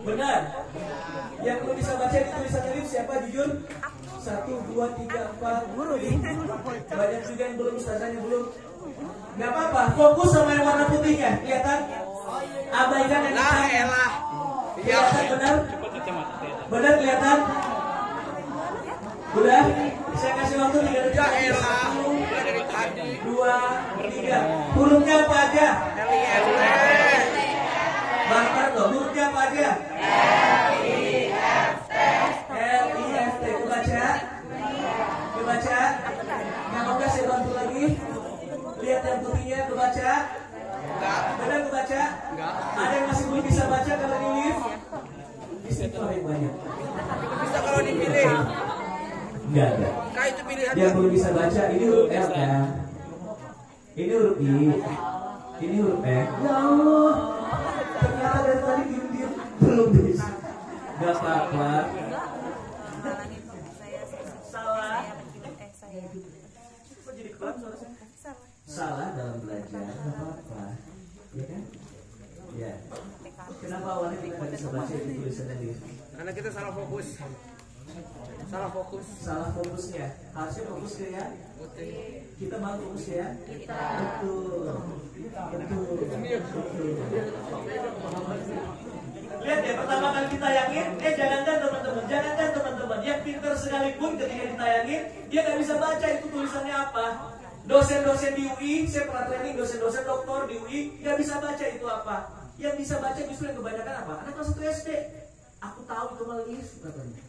Benar. Yang belum bisa baca di tulisan alif siapa jujur? 1, 2, 3, 4. Banyak juga yang belum, ustazahnya belum. Gak apa-apa, fokus sama yang warna putihnya. Kelihatan? Abaikan yang hitam. Kelihatan benar? Benar kelihatan? Udah? Saya kasih waktu 3 detik. 1, 2, 3. Hurufnya apa aja? Bang Tarto, hurufnya apa aja? L-I-F-T. Kebaca? Kebaca? Yang oke saya bantu lagi. Lihat yang putihnya, kebaca? Benar kebaca? Ada yang masih belum bisa baca kalau di lift? Istighfar yang banyak. Bisa kalau dipilih. Enggak ada. Kak itu pilihan. Yang belum bisa baca ini huruf L kan? Ini huruf I. Ini huruf E. Ya Allah. Ternyata dari tadi diem-diem belum bisa. Gak apa-apa. Salah. Kok jadi kelam suara saya? Salah dalam belajar. Gak apa-apa. Ya kan? Ya. Kenapa awalnya kita gak bisa baca itu tulisannya di? Karena kita salah fokus. Salah fokus. Salah fokusnya. Harusnya fokus ke ya. Kita mau fokus ya. Betul. Lihat ya, pertama kali kita yakin, jangankan teman-teman, yang pintar sekalipun ketika ditayangin, dia nggak bisa baca itu tulisannya apa. Dosen-dosen di UI, saya pernah training dosen-dosen doktor di UI, nggak bisa baca itu apa. Yang bisa baca justru yang kebanyakan apa? Anak kelas 1 SD. Aku tahu itu malis katanya.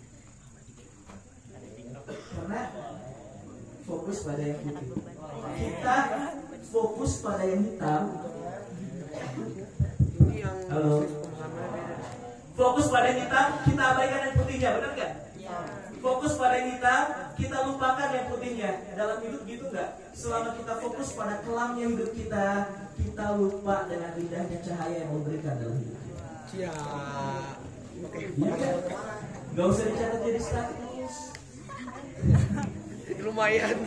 Karena fokus pada yang putih. Kita fokus pada yang hitam. Halo. Fokus pada yang hitam, kita abaikan yang putihnya, benar nggak? Fokus pada yang hitam, kita lupakan yang putihnya. Dalam hidup gitu nggak? Selama kita fokus pada kelamnya hidup kita lupa dengan indahnya cahaya yang memberikan dalam hidup kita. Siap. Oke. Ya, nggak usah dicatat jadi status. Lumayan.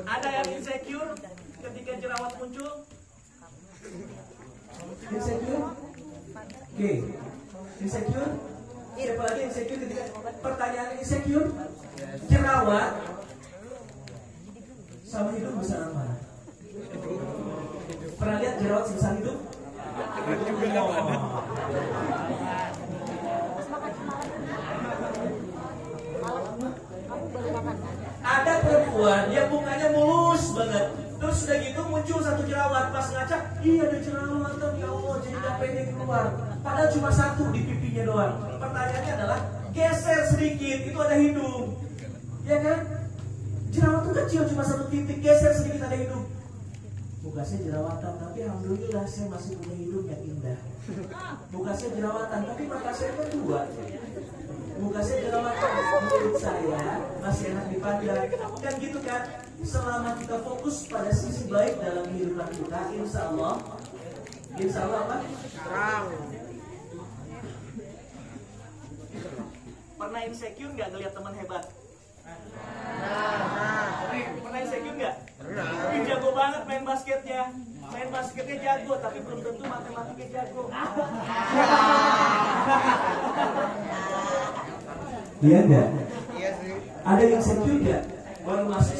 Ada yang insecure ketika jerawat muncul? Insecure? Oke. Insecure? Siapa lagi insecure ketika pertanyaan insecure? Jerawat sama hidup besar mana? Pernah lihat jerawat sebesar hidup? Ada perempuan yang mukanya mulus banget, terus udah gitu muncul satu jerawat, pas ngaca, iya ada jerawat, ya Allah, jadi gak pengen keluar. Padahal cuma satu di pipinya doang. Pertanyaannya adalah geser sedikit, itu ada hidung, ya kan? Jerawat itu kecil, cuma satu titik, geser sedikit ada hidung. Muka saya jerawatan, tapi alhamdulillah saya masih punya hidung yang indah. Muka saya jerawatan, tapi mata saya kan dua. Muka saya jerawatan, mulut saya masih enak dipandang. Kan gitu kan? Selama kita fokus pada sisi baik dalam kehidupan kita, insya Allah apa? Terang. Pernah insecure nggak ngeliat teman hebat? Pernah insecure nggak? Pernah. Jago banget main basketnya. Main basketnya jago, tapi belum tentu matematiknya jago. Iya enggak? Iya sih. Ada yang insecure enggak? Baru masuk,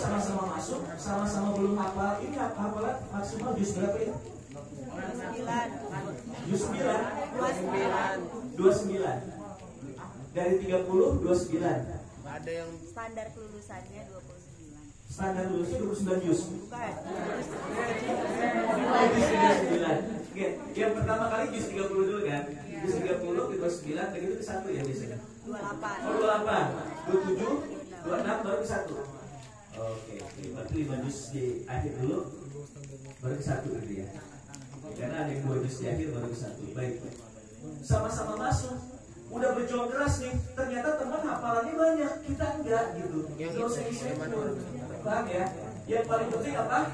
sama-sama belum hafal. Ini hafalan maksimal juz berapa ya? Juz 9. 29. Dari 30, 29. Ada yang Standar kelulusannya 29. Standar lulusnya 29 juz. Bukan. Juz 29. Oke, yang pertama kali juz 30 dulu kan? Juz 30 ke 29, begitu ke 1 ya biasanya. 28. Oh, 28, 27, 26 baru ke 1. Oke, berarti 5 juz di akhir dulu baru ke 1 gitu ya. Karena ada yang 2 juz di akhir baru ke 1. Baik. Sama-sama masuk. Udah berjuang keras nih, ternyata teman hafalannya banyak, kita enggak gitu. Gak usah insecure. Paham ya? Yang paling penting apa?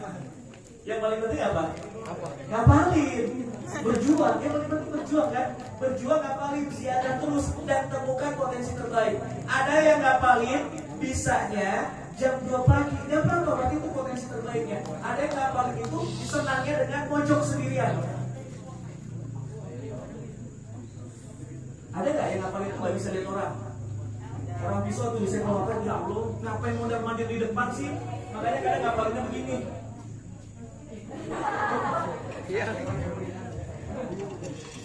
Yang paling penting apa? Ngapalin. Berjuang, yang paling penting berjuang kan? Berjuang ngapalin, ziarah terus dan temukan potensi terbaik. Ada yang ngapalin, bisanya jam 2 pagi. Gak apa-apa, berarti itu potensi terbaiknya. Ada yang ngapalin itu senangnya dengan mojok sendirian. Ada nggak yang ngapalin itu nggak bisa lihat orang? Orang pisau tuh bisa kalau ya Allah, ngapain mondar mandir di depan sih? Makanya kadang ngapalinnya begini. Iya.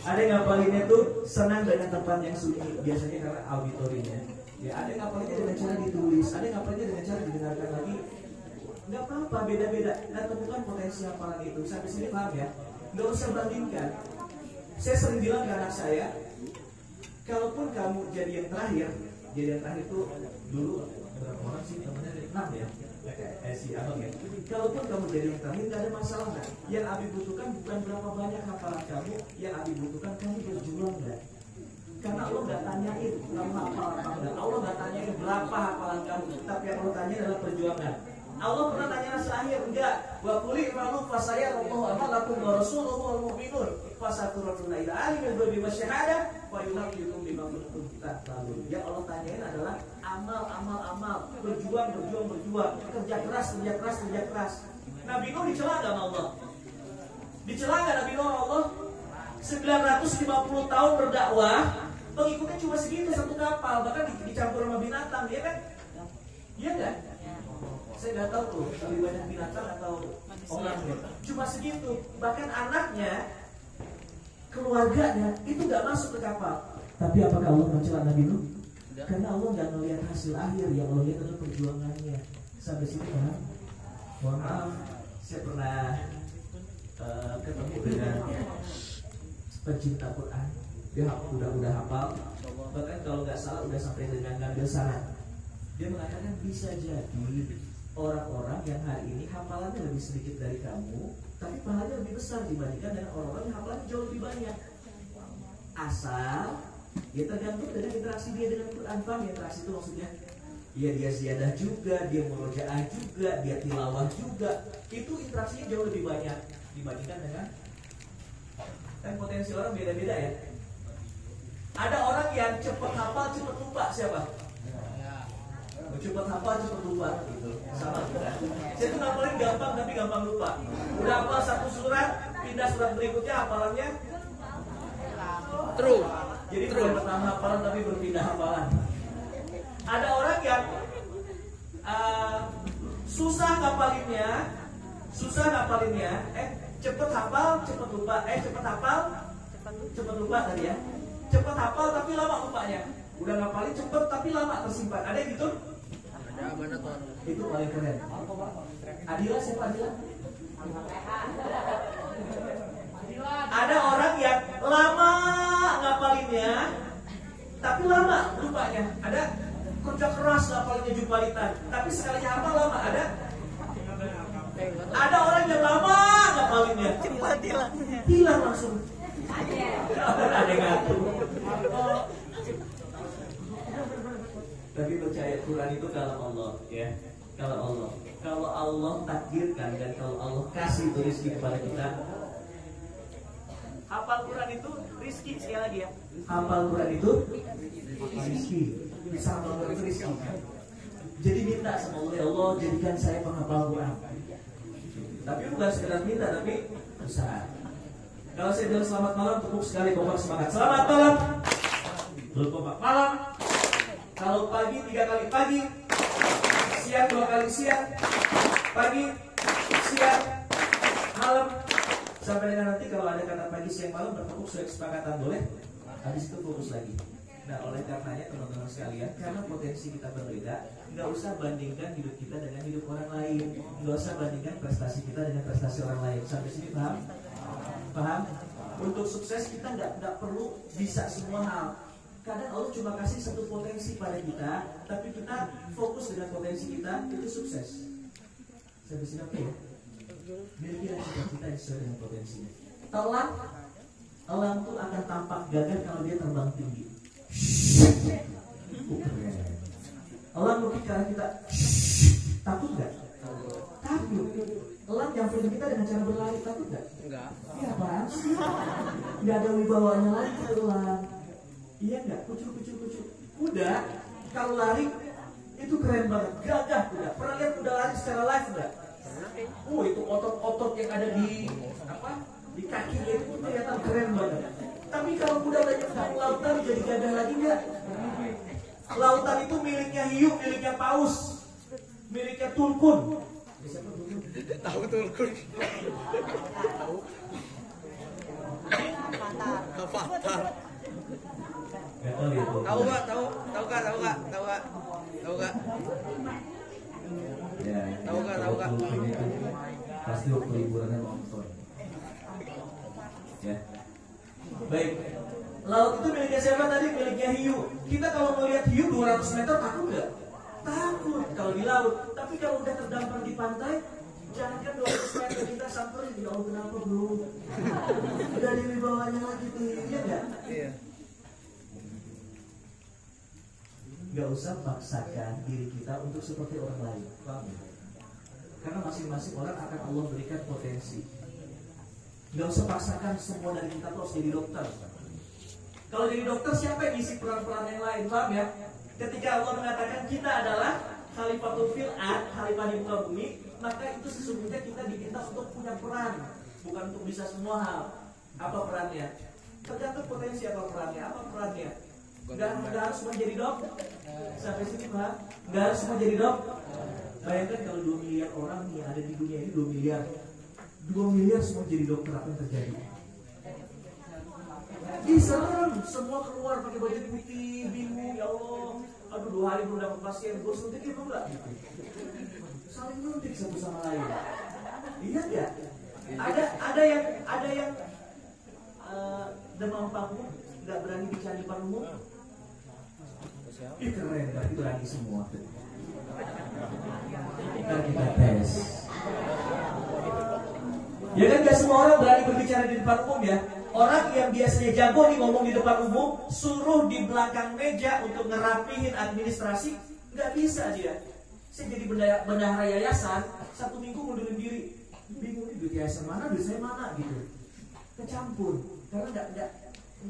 Ada yang ngapalinnya tuh senang dengan tempat yang sunyi, biasanya karena auditorinya. Ya, ada yang ngapalinnya dengan cara ditulis, ada yang ngapalinnya dengan cara didengarkan lagi. Nggak apa-apa, beda-beda. Dan temukan potensi hafalan itu. Sampai sini paham ya? Nggak usah bandingkan. Saya sering bilang ke anak saya, kalaupun kamu jadi yang terakhir itu dulu berapa orang sih temennya dari 6 ya? Si abang ya. Kalaupun kamu jadi yang terakhir nggak ada masalah nggak? Yang Abi butuhkan bukan berapa banyak hafalan kamu, yang Abi butuhkan kamu berjuang nggak? Karena Allah nggak tanyain kamu hafal apa enggak. Allah nggak tanyain berapa hafalan kamu, tapi yang Allah tanya adalah perjuangan. Allah pernah tanya terakhir enggak? Wa qul i'malu fa sayarallahu amalakum wa rasuluhu wal mu'minun fasaturuna ila alimil ghaibi wasyahadah wa yunabbiukum bima kuntum ta'malun. Yang Allah tanyain adalah amal, berjuang, kerja keras. Nabi Nuh dicela enggak sama Allah? Dicela enggak Nabi Nuh sama Allah? 950 tahun berdakwah, pengikutnya cuma segitu, satu kapal, bahkan dicampur sama binatang, dia kan? Iya enggak? Saya nggak tahu tuh lebih banyak binatang atau orangnya. Cuma segitu. Bahkan anaknya, keluarganya itu nggak masuk ke kapal. Tapi apakah Allah mencela Nabi Nuh? Karena Allah nggak melihat hasil akhir, yang Allah lihat adalah perjuangannya. Sampai sini kan? Mohon maaf, saya pernah ketemu dengan pencinta Quran. Dia udah hafal. Bahkan kalau nggak salah udah sampai dengan ngambil syarat. Dia mengatakan bisa jadi orang-orang yang hari ini hafalannya lebih sedikit dari kamu, tapi pahalanya lebih besar dibandingkan dengan orang-orang yang hafalannya jauh lebih banyak. Asal ya tergantung dengan interaksi dia dengan Quran. Paham ya interaksi itu maksudnya? Ya dia ziyadah juga, dia murojaah juga, dia tilawah juga. Itu interaksinya jauh lebih banyak dibandingkan dengan, kan potensi orang beda-beda ya. Ada orang yang cepat hafal, cepat lupa. Siapa? Cepat hafal, cepat lupa gitu. Sama kita. Saya tuh ngapalin gampang tapi gampang lupa. Udah hafal satu surat, pindah surat berikutnya hafalannya True. Jadi bukan pertama hafalan tapi berpindah hafalan. Ada orang yang susah ngapalinnya, cepet hafal, cepet lupa. Cepet hafal, cepet lupa tadi ya. Cepet hafal tapi lama lupanya. Udah ngapalin cepet tapi lama tersimpan. Ada yang gitu? Ada mana tuh? Itu paling keren. Adila siapa Adila? Ada orang yang lama ngapalinnya tapi lama lupanya. Ada kerja keras ngapalinnya jupalitan, tapi sekali hafal lama. Ada orang yang lama ngapalinnya Cepat hilang langsung. Ada yang ngatur. Tapi percaya Quran itu kalau Allah ya, kalau Allah takdirkan dan kalau Allah kasih itu rezeki kepada kita. Hafal Quran itu rizki, sekali lagi ya. Hafal Quran itu rizki. Bisa hafal Quran itu rizki. Jadi minta sama Allah, ya Allah jadikan saya penghafal Quran. Tapi bukan sekedar minta, tapi usaha. Kalau saya bilang selamat malam, tepuk sekali, kompak semangat. Selamat malam. Kompak malam. Kalau pagi 3 kali pagi, siang 2 kali siang, pagi, siang, malam. Sampai dengan nanti kalau ada kata pagi, siang, malam bertepuk sesuai kesepakatan boleh. Habis itu fokus lagi. Nah oleh karenanya teman-teman sekalian, karena potensi kita berbeda, nggak usah bandingkan hidup kita dengan hidup orang lain. Nggak usah bandingkan prestasi kita dengan prestasi orang lain. Sampai sini paham? Paham? Untuk sukses kita nggak perlu bisa semua hal. Kadang Allah cuma kasih satu potensi pada kita, tapi kita fokus dengan potensi kita, itu sukses. Sampai sini oke ya? Milikilah cita-cita yang sesuai dengan potensinya. Elang tuh akan tampak gagah kalau dia terbang tinggi. Elang mungkin karena kita takut nggak? Takut. Elang yang film kita dengan cara berlari takut nggak? Enggak. Iya apaan sih? Nggak ada wibawanya lagi elang. Iya nggak? Kucuk. Kuda kalau lari itu keren banget, gagah kuda. Pernah lihat kuda lari secara live nggak? Itu otot-otot yang ada di kakinya itu kelihatan keren banget. Tapi kalau udah nyebrang lautan jadi gagah lagi nggak? Lautan itu miliknya hiu, miliknya paus, miliknya tulkun. Tahu Tulkun. Tahu. Avatar. Tahu nggak? Tahu nggak? Ya, Tahu nggak? Pasti waktu liburannya nonton. Ya. Baik. Laut itu miliknya siapa tadi? Miliknya hiu. Kita kalau melihat hiu 200 meter takut nggak? Takut kalau di laut. Tapi kalau udah terdampar di pantai, jangankan 200 meter kita samperin. Ya Allah, kenapa bro? Udah di bawahnya lagi tuh, iya nggak? Iya. Gak usah paksakan diri kita untuk seperti orang lain. Paham? Karena masing-masing orang akan Allah berikan potensi. Gak usah paksakan semua dari kita tuh harus jadi dokter. Kalau jadi dokter siapa yang isi peran-peran yang lain? Paham ya? Ketika Allah mengatakan kita adalah Khalifatul fil ard, khalifah di muka bumi, maka itu sesungguhnya kita diminta untuk punya peran, bukan untuk bisa semua hal. Apa perannya? Tergantung potensi apa perannya. Apa perannya? Gak harus semua jadi dokter. Sampai sini Pak, gak harus semua jadi dokter. Bayangkan kalau 2 miliar orang nih ada di dunia ini 2 miliar. 2 miliar semua jadi dokter, apa yang terjadi? Serem, semua keluar pakai baju putih, bingung, ya Allah. Aduh 2 hari belum dapat pasien, gue suntik itu enggak? Saling nyuntik satu sama lain. Iya ya? Ada yang demam panggung, nggak berani bicara di depan umum. Ih keren, berarti berani semua. Kita tes. Ya kan gak semua orang berani berbicara di depan umum ya. Orang yang biasanya jago nih ngomong di depan umum, suruh di belakang meja untuk ngerapihin administrasi, nggak bisa dia. Saya jadi bendahara yayasan, 1 minggu mundurin diri, bingung nih duit yayasan mana, duit saya mana gitu, kecampur karena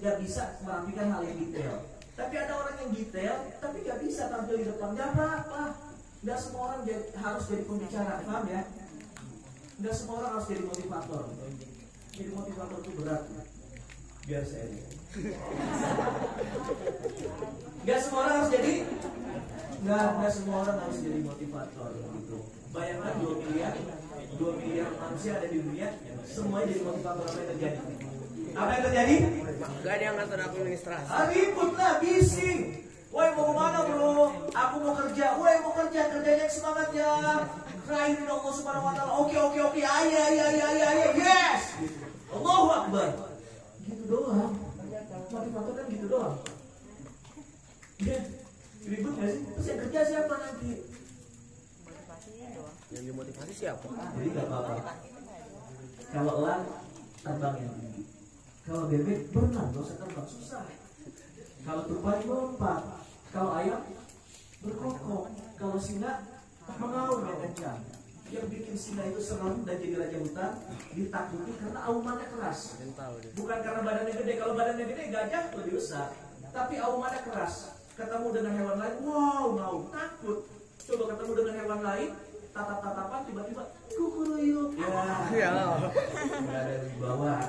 nggak bisa merapikan hal yang detail. Tapi ada orang yang detail, tapi nggak bisa tampil di depan, nggak apa-apa. Nggak semua orang harus jadi pembicara, paham ya? Nggak semua orang harus jadi motivator. Jadi motivator itu berat. Biar saya lihat. Nggak semua orang harus jadi. Nggak semua orang harus jadi motivator gitu. Bayangkan 2 miliar manusia ada di dunia, semuanya jadi motivator. Apa yang terjadi? Apa yang terjadi? Gak ada yang ngatur administrasi. Ribut lah, bising. Woi mau kemana bro? Aku mau kerja. Woi mau kerja, kerjanya semangat ya. Kerahin Allah Subhanahu Wa Taala. Oke. Ayah. Yes. Allahu Akbar. Gitu doang. Motivator kan gitu doang. Ya, ribut nggak sih? Terus yang kerja siapa nanti? Yang dimotivasi siapa? Jadi nggak apa-apa. Kalau elang terbang yang tinggi. Kalau bebek berenang, nggak usah terbang, susah. Kalau tupai lompat. Kalau ayam berkokok. Kalau singa mengaum yang kencang. Yang bikin singa itu serem dan jadi raja hutan ditakuti karena aumannya keras. Bukan karena badannya gede. Kalau badannya gede gajah lebih besar. Tapi aumannya keras. Ketemu dengan hewan lain, wow, ngaum, takut. Coba ketemu dengan hewan lain, tatap-tatapan, tiba-tiba kukuruyuk. Ya, ada di bawah.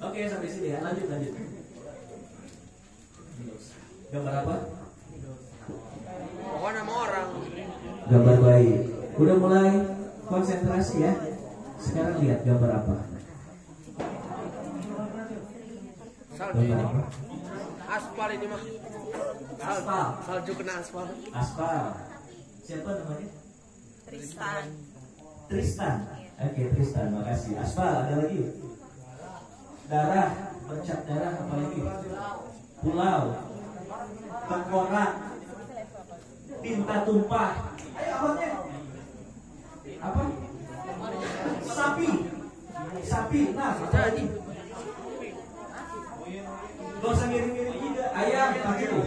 Oke, sampai sini ya. Lanjut. Gambar apa? Pokoknya nama orang. Gambar bayi. Udah mulai konsentrasi ya. Sekarang lihat gambar apa? Salju ini. Gambar apa? Aspal ini mah. Aspal. Salju kena aspal. Aspal. Siapa namanya? Tristan. Oke, Tristan, makasih. Aspal, ada lagi? Darah, bercak darah, apa lagi? Pulau, tengkorak, tinta tumpah. Ayo apanya? Apa? Sapi. Nah, Jadi gak usah miring-miring juga. Ayam, aku.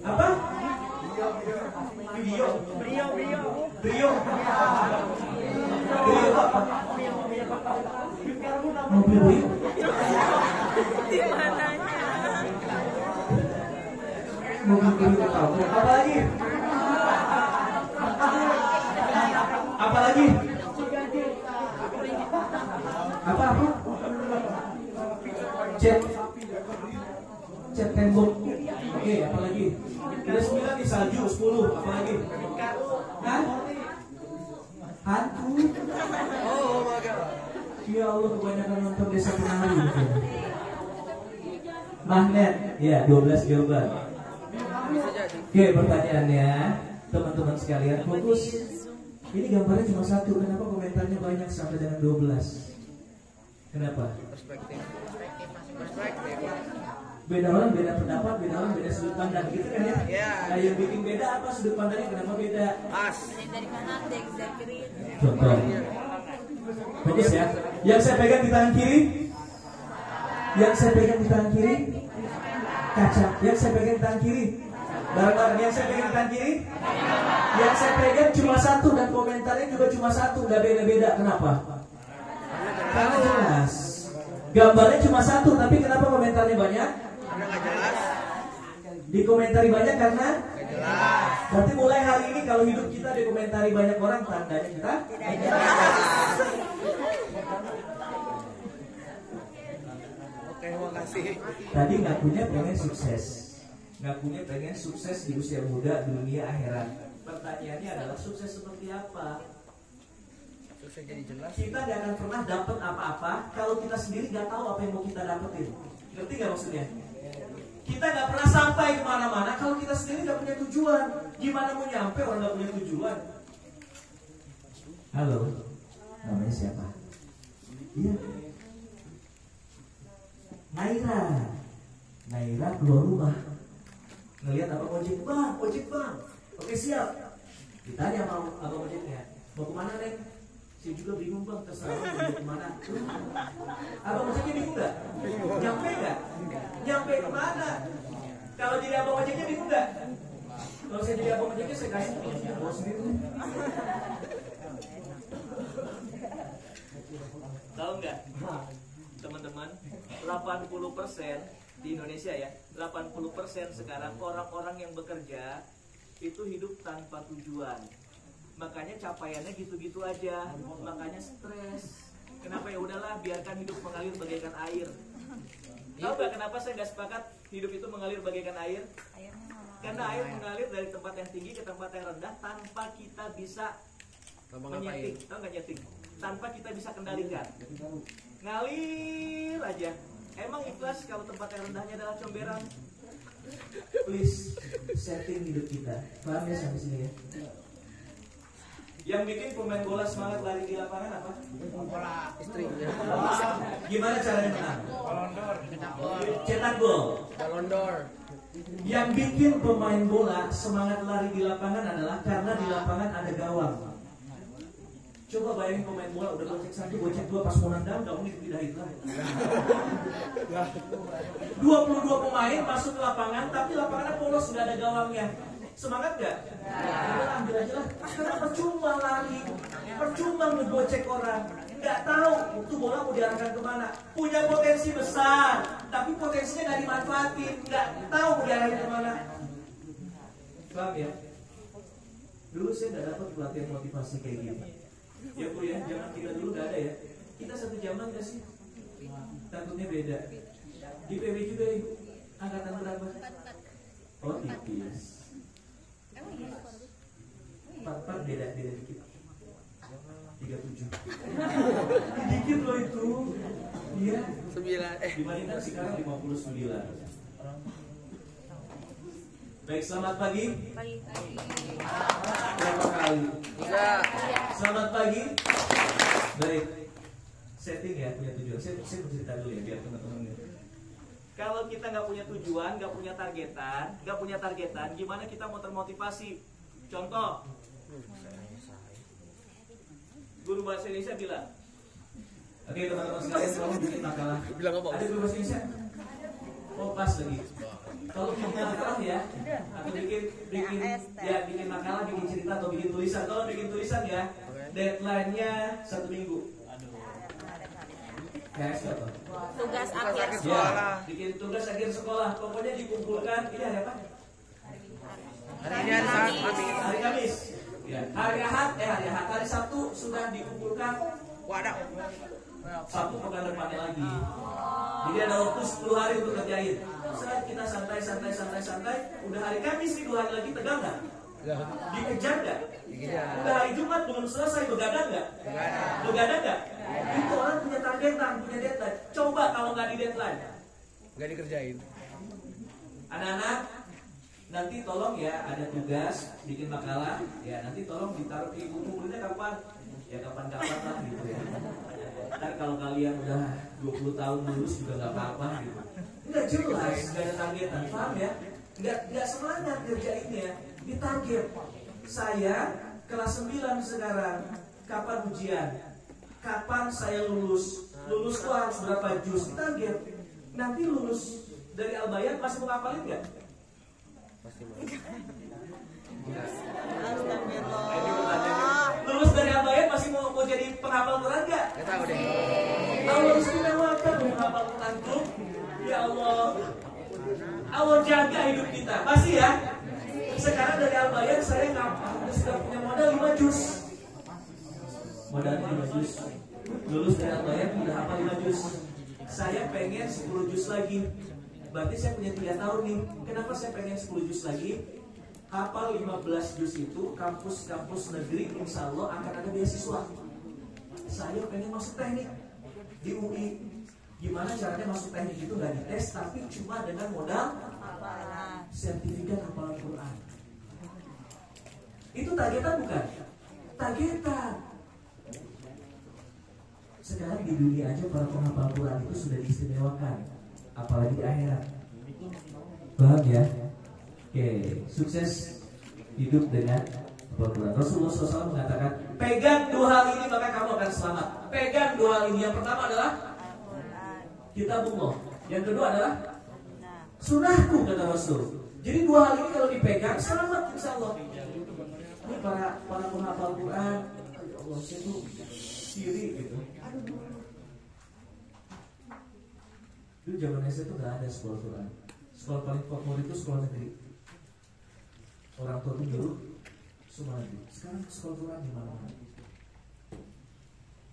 Apa? Video. Brio apa? Mobil Brio. Di mananya? Mobil Brio apa lagi? Apa lagi? Apa? Cat tembok. Oke, apa lagi? Udah 9 di salju, 10. Apa lagi? Hah? Hantu. Oh my god. Ya Allah, kebanyakan nonton Desa Penari. Magnet, ya 12 jawaban. Bisa jadi. Oke, pertanyaannya, teman-teman sekalian, fokus. Ini gambarnya cuma satu, kenapa komentarnya banyak sampai dengan 12? Kenapa? Perspektif. Beda orang, beda pendapat, beda orang, beda sudut pandang, gitu kan ya? Iya. Nah, yang bikin beda apa sudut pandangnya? Kenapa beda? As. Dari kanan, dari kiri. Contoh. Fokus ya. Yang saya pegang di tangan kiri. Yang saya pegang di tangan kiri. Kaca. Yang saya pegang di tangan kiri. Barang-barang yang saya pegang di tangan kiri. Yang saya pegang cuma satu dan komentarnya juga cuma satu, nggak beda-beda. Kenapa? Karena jelas. Gambarnya cuma satu, tapi kenapa komentarnya banyak? Karena nggak jelas. Dikomentari banyak karena Nggak jelas. berarti mulai hari ini kalau hidup kita dikomentari banyak orang, tandanya kita Tidak jelas. Oke, makasih. tadi ngakunya pengen sukses. Ngakunya pengen sukses di usia muda, dunia akhirat. Pertanyaannya adalah sukses seperti apa? Susah jadi jelas. Kita gak akan pernah dapat apa-apa kalau kita sendiri gak tahu apa yang mau kita dapetin. Ngerti gak maksudnya? Kita gak pernah sampai kemana-mana kalau kita sendiri gak punya tujuan. Gimana mau nyampe orang gak punya tujuan? Halo, namanya siapa? Iya, Naira keluar rumah, ngelihat abang ojek, bang, oke siap. Ditanya sama abang ojeknya, mau kemana Neng? Saya juga bingung bang, terserah mau kemana. Abang ojeknya bingung nggak? Nyampe nggak? Nyampe kemana? Kalau jadi abang ojeknya bingung nggak? Kalau saya jadi abang ojeknya saya kasih bawa sendiri. Tahu nggak? Teman-teman, 80% di Indonesia ya, 80% sekarang orang-orang yang bekerja itu hidup tanpa tujuan. Makanya capaiannya gitu-gitu aja, makanya stres. Kenapa? Ya udahlah, biarkan hidup mengalir bagaikan air. Tahu nggak kenapa saya nggak sepakat hidup itu mengalir bagaikan air? Karena air mengalir dari tempat yang tinggi ke tempat yang rendah tanpa kita bisa menyeting. Tahu nggak nyeting? Tanpa kita bisa kendalikan. Ngalir aja. Emang ikhlas kalau tempat yang rendahnya adalah comberan? Please setting hidup kita. Paham ya sampai sini ya? Yang bikin pemain bola semangat lari di lapangan apa? Bola istri. Gimana caranya menang? Cetak gol. Ballon d'Or. Yang bikin pemain bola semangat lari di lapangan adalah karena di lapangan ada gawang. Coba bayangin pemain bola udah gocek 1, gocek 2, pas mau nendang gawangnya tidak hilang. 22 pemain masuk ke lapangan, tapi lapangannya polos, nggak ada gawangnya. Semangat nggak? Udah ambil aja lah. Karena percuma lari, percuma ngegocek orang. Nggak tahu itu bola mau diarahkan kemana. Punya potensi besar, tapi potensinya nggak dimanfaatin. Nggak tahu mau diarahin kemana. Paham ya? Dulu saya nggak dapat pelatihan motivasi kayak gini. Ya Bu ya, zaman kita dulu gak ada ya. Kita satu zaman gak sih? Takutnya beda. Di PB juga Ibu, angkatan berapa? Oh tipis. 4 beda dikit. 37. Dikit loh itu. Iya. 9. Dibandingkan sekarang 59. Baik, selamat pagi. Berapa kali? Enggak. Selamat pagi. Baik. Setting ya, punya tujuan. Saya cerita dulu ya biar teman-teman lihat. Kalau kita nggak punya tujuan, nggak punya targetan, gimana kita mau termotivasi? Contoh, guru bahasa Indonesia bilang, oke teman-teman sekalian, kamu bikin makalah. Bilang apa? Ada guru bahasa Indonesia? Oh pas lagi. Kalau bikin makalah ya, atau bikin makalah, bikin cerita atau bikin tulisan. Kalau bikin tulisan ya, deadline-nya 1 minggu. KS apa? Tugas akhir Ya, sekolah. bikin tugas akhir sekolah. Pokoknya dikumpulkan. Ini hari apa? Hari ini hari Sabtu. Hari Kamis. Ya. Hari Ahad, hari Sabtu sudah dikumpulkan. Waduh. Sabtu pekan depannya lagi. Jadi ada waktu 10 hari untuk kerjain. Saat kita santai, udah hari Kamis nih 2 hari lagi tegang nggak? Dikejar nggak? Udah hari Jumat belum selesai, begadang nggak? Begadang nggak? Itu orang punya targetan, punya deadline. Coba kalau nggak di deadline, nggak dikerjain. Anak-anak, nanti tolong ya ada tugas bikin makalah, ya nanti tolong ditaruh di buku kapan? Ya kapan-kapan lah gitu ya. Ntar kalau kalian udah 20 tahun lulus juga nggak apa-apa gitu. Nggak jelas, nggak ada targetan, paham ya? Nggak semangat kerjainnya, ditarget. Saya kelas 9 sekarang, kapan ujian? Kapan saya lulus? Lulus tuh harus berapa juz? Ditarget. Nanti lulus dari Al-Bayan masih mau ngapalin nggak? Pasti mau. Lulus dari Al-Bayan masih mau jadi penghafal Quran nggak? Nggak tahu deh. Allah istimewakan menghafal Quran tuh. Ya Allah, Allah jaga hidup kita. Masih ya? Sekarang dari Al-Bayan saya sudah punya modal 5 juz. Modal 5 juz. Lulus dari Al-Bayan udah hafal 5 juz. Saya pengen 10 juz lagi. Berarti saya punya 3 tahun nih. Kenapa saya pengen 10 juz lagi? Hafal 15 juz itu kampus-kampus negeri insya Allah akan ada beasiswa. Saya pengen masuk teknik di UI. Gimana caranya masuk teknik itu nggak dites, tapi cuma dengan modal sertifikat hafalan Quran. Itu targetan bukan? Targetan. Sekarang di dunia aja para penghafal Quran itu sudah diistimewakan, apalagi di akhirat. Paham ya? Oke, sukses hidup dengan Al-Quran. Rasulullah SAW mengatakan, pegang 2 hal ini maka kamu akan selamat. Pegang 2 hal ini. Yang pertama adalah Kitabullah. Yang kedua adalah Sunnahku, kata Rasul. Jadi 2 hal ini kalau dipegang selamat insya Allah. Ini para penghafal Quran, ya Allah, saya tuh siri gitu. Dulu zaman saya tuh nggak ada sekolah Quran. Sekolah paling favorit itu sekolah negeri. Orang tua tuh dulu semua negeri. Sekarang sekolah Quran di mana-mana.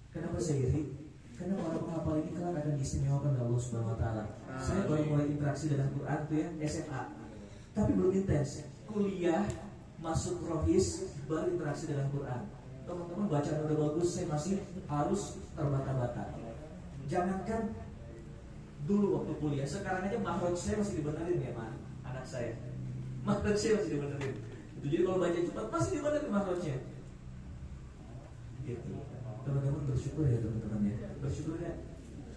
Kenapa saya iri? Karena para penghafal ini kelak akan diistimewakan oleh Allah Subhanahu Wa Taala. Saya baru mulai interaksi dengan Quran tuh ya SMA, tapi belum intens. Kuliah masuk rohis baru interaksi dengan Quran. Teman-teman bacaan udah bagus, saya masih harus terbata-bata. Jangankan dulu waktu kuliah, sekarang aja makhraj saya masih dibenerin ya ma, anak saya. Makhraj saya masih dibenerin. Itu jadi kalau baca cepat masih dibenerin makhrajnya. Gitu. Teman-teman bersyukur ya teman-teman ya. Bersyukur ya.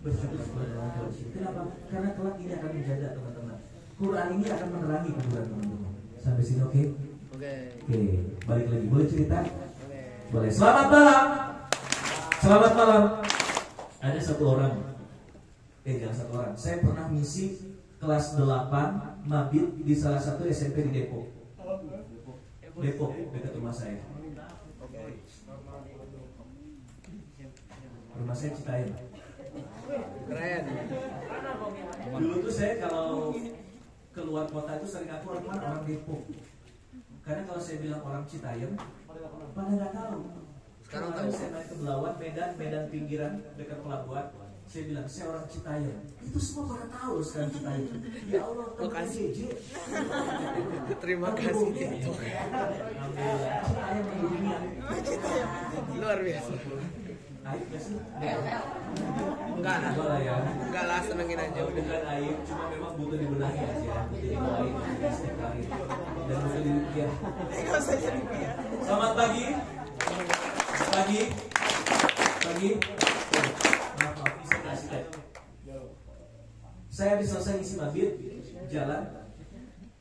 Bersyukur kepada Allah. Kenapa? Karena kelak ini akan menjaga teman-teman. Quran ini akan menerangi kuburan teman-teman. Sampai sini oke? Oke. Oke, balik lagi. Boleh cerita? Boleh. Selamat malam. Selamat malam. Ada satu orang. Jangan satu orang. Saya pernah misi kelas 8 mabit di salah satu SMP di Depok. Depok dekat rumah saya. Rumah saya Citayam. Keren. Dulu tuh saya kalau keluar kota itu sering aku orang Depok. Karena kalau saya bilang orang Citayam, pada nggak tahu. Sekarang tahu. tahu. Saya main ke Belawan, Medan pinggiran dekat pelabuhan. Saya bilang saya orang Citayam. Itu semua pada tahu sekarang Citayam. Ya Allah, Lokasi. JJ. Terima kasih. Alhamdulillah. Citayam di dunia. Luar biasa. Aib gak sih? Enggak lah. Enggak lah ya. Enggak lah, senengin aja udah. Bukan aib, cuma memang butuh dibenahi aja. Jadi kalau aib setiap hari dan butuh dirupiah. Selamat pagi. Pagi. Maaf, bisa kasih teh. Saya habis selesai isi mabit, jalan.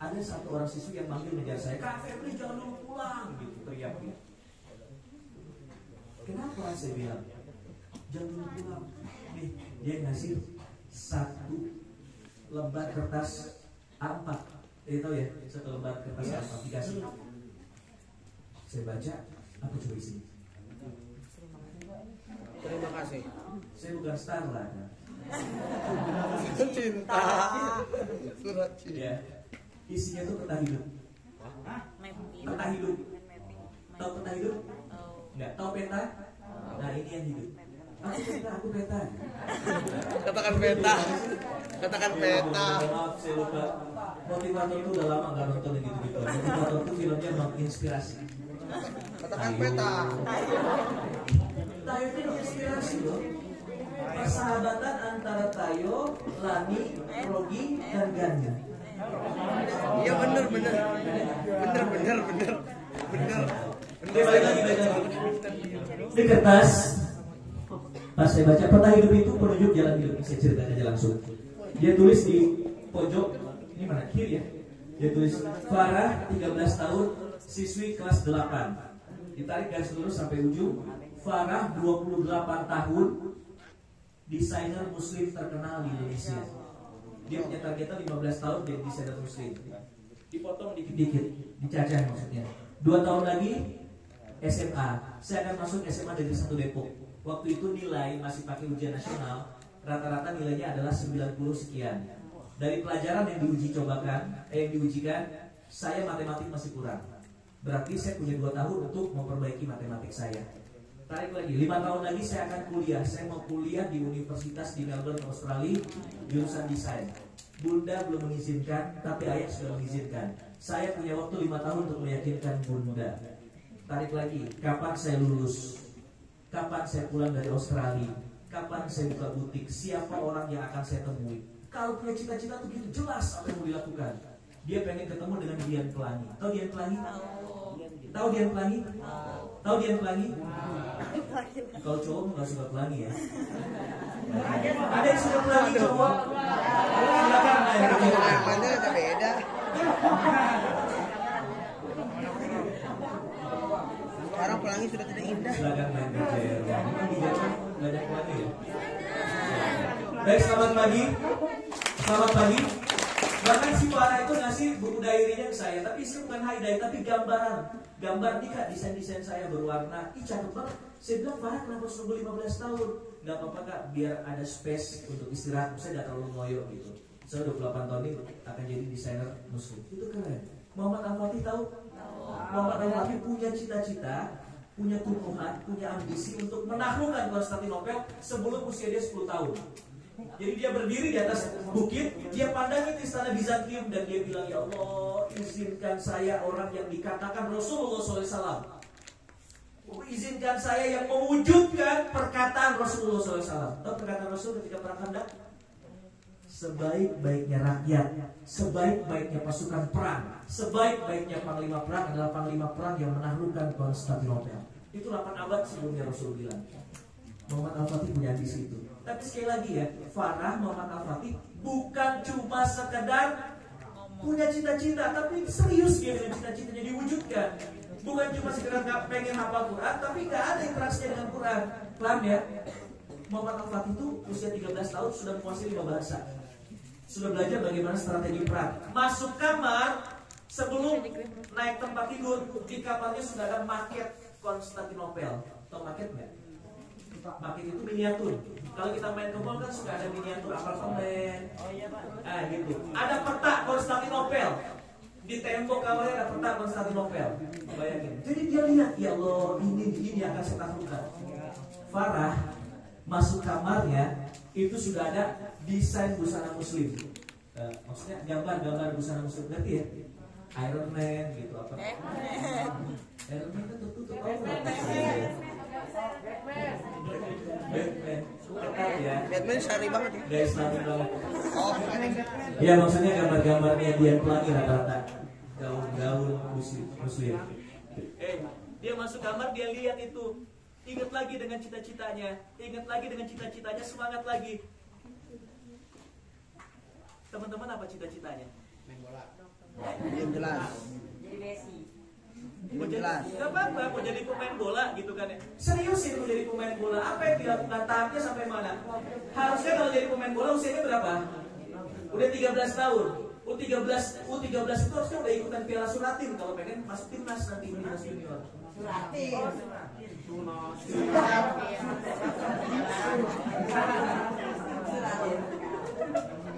Ada satu orang siswi yang manggil ngejar saya. Kak Febri jangan dulu pulang, gitu teriaknya. Kenapa saya bilang? Jangan dulu pulang. Nih, dia ngasih 1 lembar kertas A4. Tahu ya, 1 lembar kertas A4 dikasih. Saya baca, apa coba isinya? Terima kasih. Saya bukan star lah. Cinta. Surat cinta. Ya, isinya tuh peta hidup. Peta hidup. Tahu peta hidup? Enggak tahu peta? Nah ini yang hidup. Aku peta. Katakan peta. Katakan peta. Maaf, saya lupa. Motivator itu udah lama nggak nonton yang gitu-gitu. Motivator itu filmnya menginspirasi. Katakan peta. Tayo itu inspirasi loh. Persahabatan antara Tayo, Lani, Rogi, dan Ganda. Iya bener. Oke, balik lagi. Di kertas, pas saya baca peta hidup itu penunjuk jalan hidup. Saya ceritakan aja langsung. Dia tulis di pojok, ini mana kiri ya? Dia tulis Farah 13 tahun, siswi kelas 8. Ditarik garis lurus sampai ujung. Farah 28 tahun, desainer muslim terkenal di Indonesia. Dia punya targetnya 15 tahun jadi desainer muslim. Dipotong dikit-dikit, dicacah maksudnya. 2 tahun lagi SMA. Saya akan masuk SMA Negeri 1 Depok. Waktu itu nilai masih pakai ujian nasional, rata-rata nilainya adalah 90 sekian. Dari pelajaran yang diujikan, saya matematik masih kurang. Berarti saya punya 2 tahun untuk memperbaiki matematik saya. Tarik lagi, 5 tahun lagi saya akan kuliah. Saya mau kuliah di universitas di Melbourne, Australia, jurusan desain. Bunda belum mengizinkan, tapi ayah sudah mengizinkan. Saya punya waktu 5 tahun untuk meyakinkan bunda. Tarik lagi, kapan saya lulus? Kapan saya pulang dari Australia? Kapan saya buka butik? Siapa orang yang akan saya temui? Kalau punya cita-cita tuh gitu jelas apa yang mau dilakukan. Dia pengen ketemu dengan Dian Pelangi. Tahu Dian Pelangi? Tahu Dian Pelangi? Tahu Dian Pelangi? Kalau cowok nggak suka pelangi ya. Ada yang suka pelangi cowok? Silakan main. Mana ada beda. Sekarang pelangi sudah tidak indah. Silakan main di Jerman. Ini di Jerman nggak ada pelangi ya. Baik, selamat pagi. Selamat pagi. Bahkan si Farah itu ngasih buku diary-nya ke saya, tapi itu bukan highlight, tapi gambaran. Gambar nih kak, desain-desain saya berwarna. Ih cakep banget. Saya bilang Farah kenapa harus nunggu 15 tahun? Gak apa-apa kak, biar ada space untuk istirahat. Saya gak terlalu ngoyo gitu. Saya 28 tahun ini akan jadi desainer muslim. Itu keren. Muhammad Al-Fatih tahu? Muhammad Al-Fatih punya cita-cita, punya tumpuan, punya ambisi untuk menaklukkan Konstantinopel sebelum usia dia 10 tahun. Jadi dia berdiri di atas bukit, dia pandangi istana Bizantium dan dia bilang, ya Allah, izinkan saya orang yang dikatakan Rasulullah SAW. Izinkan saya yang mewujudkan perkataan Rasulullah SAW. Tahu perkataan Rasul ketika perang Khandaq? Sebaik-baiknya rakyat, sebaik-baiknya pasukan perang, sebaik-baiknya panglima perang adalah panglima perang yang menaklukkan Konstantinopel. Itu 8 abad sebelumnya Rasul bilang. Muhammad Al-Fatih punya ambisi itu. Tapi sekali lagi ya, Farah Muhammad Al-Fatih bukan cuma sekedar punya cita-cita, tapi serius dia dengan cita-citanya diwujudkan. Bukan cuma sekedar pengen hafal Quran, tapi gak ada interaksinya dengan Quran. Paham ya? Muhammad Al-Fatih itu usia 13 tahun sudah menguasai 5 bahasa. Sudah belajar bagaimana strategi perang. Masuk kamar sebelum naik tempat tidur, di kamarnya sudah ada maket Konstantinopel. Tahu maket nggak? Maket itu miniatur. Kalau kita main ke mall kan suka ada miniatur apartemen. Ah gitu. Ada peta Konstantinopel. Di tembok kamarnya ada peta Konstantinopel. Bayangin. Jadi dia lihat, ya Allah, ini akan saya taklukkan. Farah masuk kamarnya itu sudah ada desain busana muslim. Maksudnya gambar busana muslim. Ngerti ya? Iron Man gitu apa? Iron Man kan tertutup. Batman. Ketat ya. Batman syari banget ya. Guys, Islami banget. Oh, Ya maksudnya gambar-gambarnya Dian Pelangi rata-rata gaun-gaun muslim. Dia masuk kamar, dia lihat itu. Ingat lagi dengan cita-citanya, semangat lagi. Teman-teman apa cita-citanya? main bola. Belum jelas. Jadi Messi. Belum jelas. Gak apa-apa, mau jadi pemain bola gitu kan ya. Serius itu jadi pemain bola. Apa yang dilakukan, tahapnya sampai mana? Harusnya kalau jadi pemain bola usianya berapa? Udah 13 tahun. U13 itu harusnya udah ikutan Piala Suratin kalau pengen masuk timnas nanti timnas junior.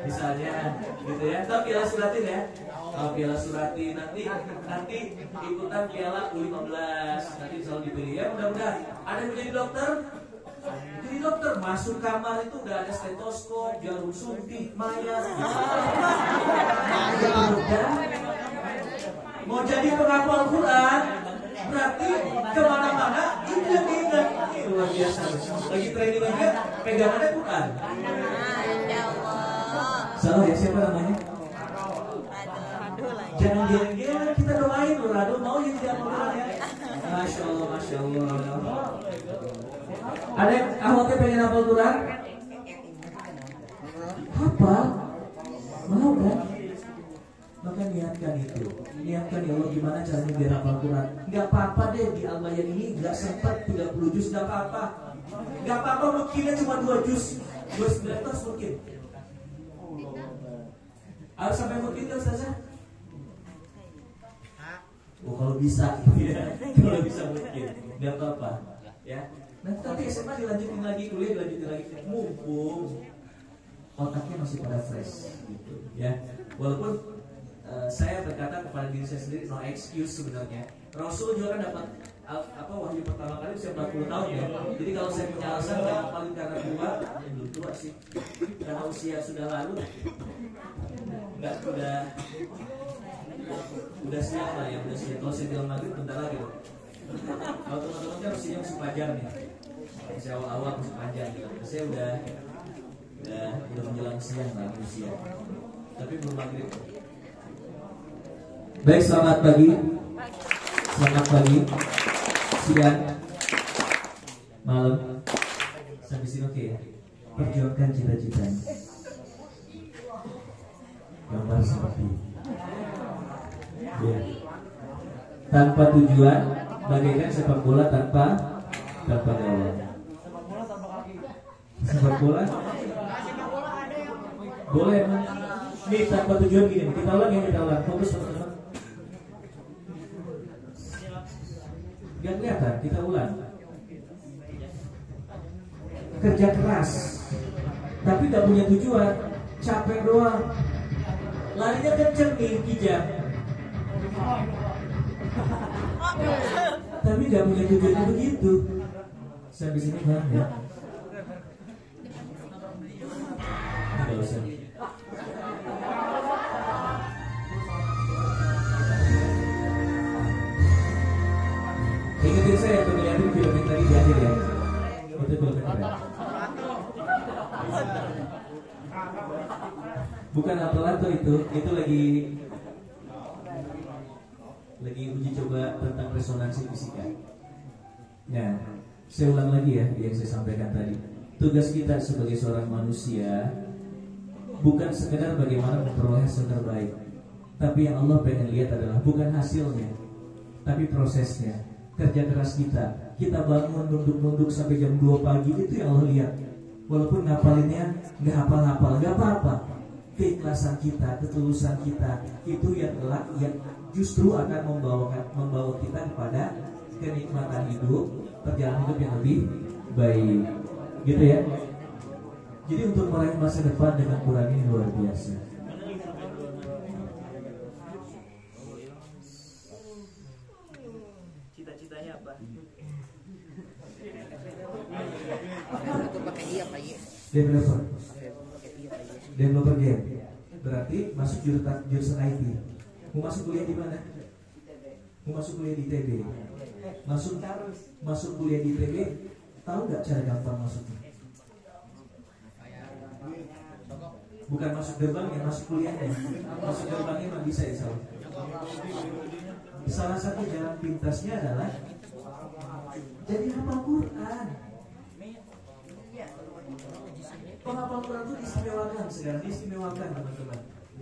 Misalnya gitu ya. Tahu Piala Suratin ya? Kalau Piala Suratin nanti ikutan Piala U15 nanti selalu dipilih ya. Mudah-mudahan ada yang menjadi dokter, jadi dokter, masuk kamar itu udah ada stetoskop, jarum suntik, mayat. Mau jadi penghafal Quran, berarti kemana-mana itu yang diingat. Ini luar biasa. Lagi training aja, pegangannya Quran. Ya Allah. Salah ya, siapa namanya? Jangan geleng-geleng, kita doain loh, Rado mau jadi Quran ya. Masya Allah, Masya Allah. Ada yang awalnya pengen hafal Quran? Hafal? Mau kan? Maka niatkan itu. Niatkan ya Allah gimana caranya biar hafal Quran. Gak apa-apa deh di Al-Bayan ini gak sempat 30 juz, gak apa-apa. Gak apa-apa mungkinnya cuma 2 juz. 29 terus mungkin. Harus sampai mungkin kan Ustazah? Oh kalau bisa ya. Kalau bisa mungkin. Gak apa-apa ya. Nanti SMA dilanjutin lagi, kuliah dilanjutin lagi. Mumpung otaknya masih pada fresh gitu ya. Walaupun saya berkata kepada diri saya sendiri no excuse sebenarnya. Rasul juga kan dapat wahyu pertama kali usia 40 tahun ya. Jadi kalau saya punya alasan yang paling karena tua, ya belum tua sih. Karena usia sudah lalu, nggak udah siap lah ya, udah siap. Kalau saya bilang maghrib bentar lagi loh. Kalau teman-teman kan usianya masih pelajar nih, masih awal-awal masih panjang gitu. Saya udah menjelang siang lah usia, tapi belum maghrib. Baik, selamat pagi, siang, malam, sampai sini oke ya. Perjuangkan cita-citanya. Gambar seperti ya. Tanpa tujuan, bagaikan sepak bola tanpa gawang. Sepak bola boleh emang. Nih tanpa tujuan gini, kita ulang. Fokus teman-teman. Gak kelihatan, kita ulang. Kerja keras, tapi gak punya tujuan, capek doang. Larinya kenceng nih, kijang. Tapi gak punya tujuannya begitu. Sampai sini paham ya? Ini gak usah. Ingetin saya untuk ngeliatin film yang tadi di akhir ya. Itu film yang keren. Bukan apa-apa itu lagi uji coba tentang resonansi fisika. Nah, saya ulang lagi ya yang saya sampaikan tadi. Tugas kita sebagai seorang manusia bukan sekedar bagaimana memperoleh hasil terbaik, tapi yang Allah pengen lihat adalah bukan hasilnya, tapi prosesnya. Kerja keras kita bangun nunduk sampai jam 2 pagi, itu yang Allah lihat. Walaupun ngapalinnya nggak hafal-hafal, nggak apa-apa. Keikhlasan kita, ketulusan kita, itu yang justru akan membawa kita kepada kenikmatan hidup, perjalanan hidup yang lebih baik, gitu ya. Jadi untuk meraih masa depan dengan Quran ini luar biasa. Cita-citanya apa? Developer game. Berarti masuk jurusan IT. Mau masuk kuliah di mana? Mau masuk kuliah di ITB. Masuk kuliah di ITB, tahu nggak cara gampang masuknya? Bukan masuk gerbangnya, masuk kuliahnya. Masuk gerbangnya mah bisa ya salah. Salah satu jalan pintasnya adalah jadi hafal Quran. Penghafal Quran itu diistimewakan teman-teman.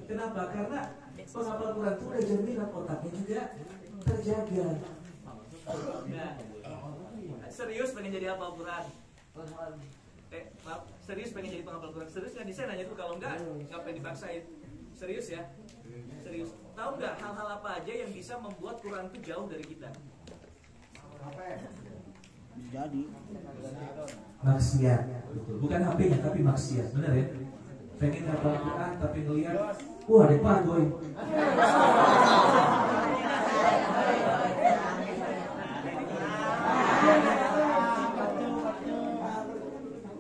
Kenapa? Karena penghafal Quran itu udah jaminan otaknya juga terjaga. Nah, serius pengen jadi hafal Quran? Maaf, serius pengen jadi penghafal Quran? Serius nggak? Saya nanya tuh, kalau ngapain dipaksain? Serius ya? Serius. Tahu nggak hal-hal apa aja yang bisa membuat Quran itu jauh dari kita? Jadi maksiat, bukan HP-nya tapi maksiat, benar ya? Pengen hafal Quran tapi ngelihat, wah ada boy.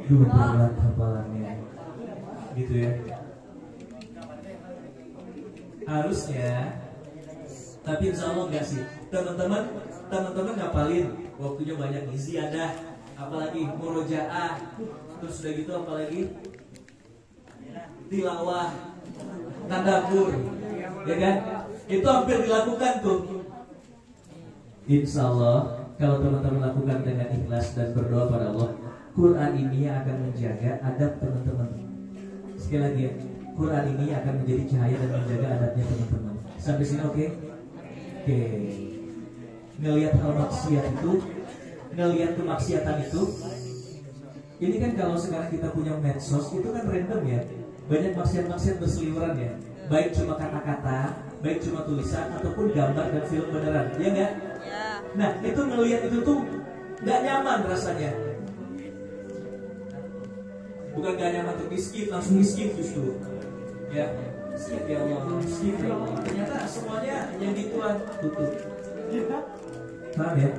Duh, berat hafalannya. Gitu ya. Harusnya, tapi insya Allah enggak sih. Teman-teman ngapalin, waktunya banyak iziadah, apalagi murojaah, terus udah gitu apalagi tilawah, tadabbur, ya kan? Itu hampir dilakukan tuh. Insya Allah kalau teman-teman lakukan dengan ikhlas dan berdoa pada Allah, Quran ini akan menjaga adab teman-teman. Sekali lagi ya, Quran ini akan menjadi cahaya dan menjaga adabnya teman-teman. Sampai sini oke? Oke. Ngelihat hal maksiat itu, ngelihat kemaksiatan itu, ini kan kalau sekarang kita punya medsos itu kan random ya. Banyak maksiat-maksiat berseliweran ya. Baik cuma kata-kata, baik cuma tulisan ataupun gambar dan film beneran, ya enggak? Ya. Nah, itu ngelihat itu tuh nggak nyaman rasanya. Bukan gak nyaman untuk di-skip, langsung di-skip justru. Ya, skip ya Allah, skip ya Allah. Ternyata semuanya yang gituan tutup. Paham ya?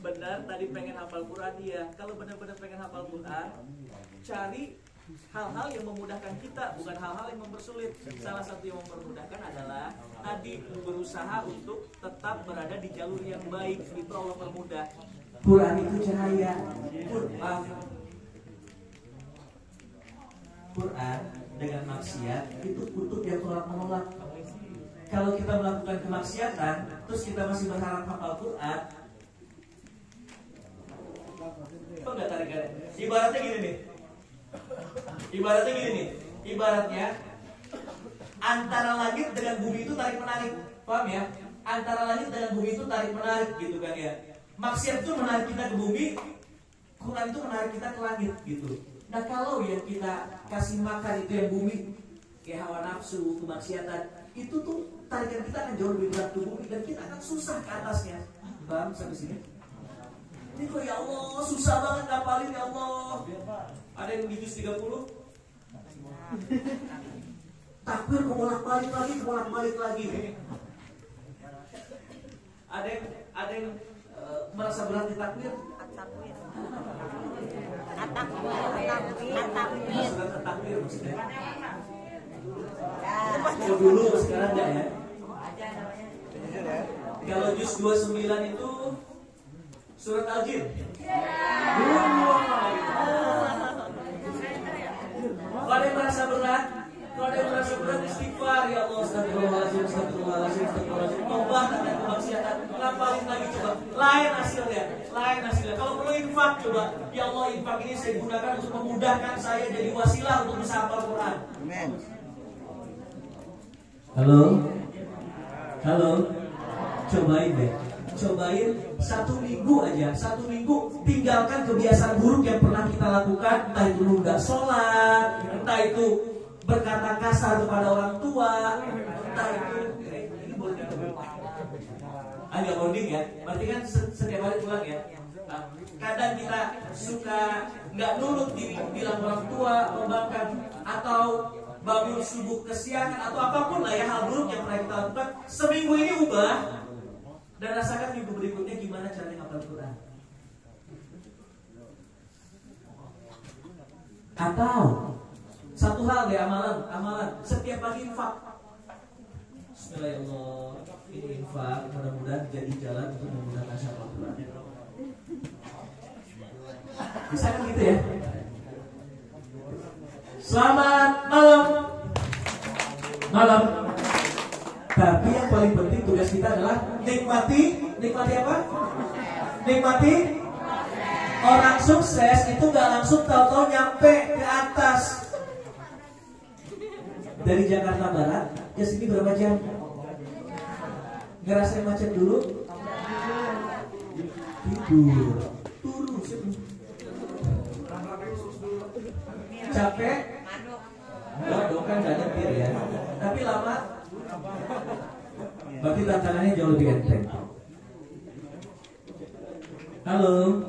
Benar, tadi pengen hafal Quran dia. Kalau benar-benar pengen hafal Quran, cari hal-hal yang memudahkan kita, bukan hal-hal yang mempersulit. Salah satu yang mempermudahkan adalah tadi berusaha untuk tetap berada di jalur yang baik. Itu Allah permudah. Quran itu cahaya. Quran dengan maksiat itu kutub yang tolak menolak. Kalau kita melakukan kemaksiatan, terus kita masih berharap hafal Quran, kok nggak tarik-tarik? Ibaratnya gini nih. Ibaratnya antara langit dengan bumi itu tarik menarik. Paham ya? Antara langit dengan bumi itu tarik menarik gitu kan ya. Maksiat itu menarik kita ke bumi, Quran itu menarik kita ke langit gitu. Nah kalau yang kita kasih makan itu yang bumi, kayak hawa nafsu, kemaksiatan, itu tuh tarikan kita akan jauh lebih berat ke bumi dan kita akan susah ke atasnya. Paham sampai sini? Ini kok ya Allah susah banget ngapalin ya Allah. Ada yang di juz 30? Takbir kebolak-balik lagi. Ada yang merasa berat di takbir? Takbir maksudnya. Oh dulu sekarang enggak ya? Kalau juz 29 itu surat Al-Jin. Kalau ada yang merasa berat, istighfar ya Allah, astagfirullahaladzim. Tobat dan kemaksiatan, ngapalin lagi coba. Lain hasilnya. Kalau perlu infak coba. Ya Allah, infak ini saya gunakan untuk memudahkan saya jadi wasilah untuk bisa hafal Quran. Amin. Halo. Cobain deh. Cobain 1 minggu aja. 1 minggu tinggalkan kebiasaan buruk yang pernah kita lakukan. Entah itu nunda sholat, entah itu berkata kasar kepada orang tua, entah itu ini boleh agak bonding ya. Berarti kan setiap hari pulang ya. Nah, kadang kita suka nggak nurut bilang orang tua, membangkang atau bangun subuh kesiangan atau apapun lah ya, hal buruk yang pernah kita lakukan. Seminggu ini ubah dan rasakan minggu berikutnya gimana caranya hafal Quran. Atau satu hal deh, amalan setiap pagi infak. Bismillahirrahmanirrahim. Ini infak, mudah-mudahan jadi jalan untuk memudahkan hafal Quran. Bisa kan gitu ya? Selamat malam. Tapi yang paling penting tugas kita adalah nikmati apa? Nikmati orang sukses itu nggak langsung tahu-tahu nyampe ke atas. Dari Jakarta Barat ke sini berapa jam? Ngerasain macet dulu? Tidur, turun, capek? Dong kan gak nyetir ya. Tapi lama. Berarti tantangannya jauh lebih enteng. Halo.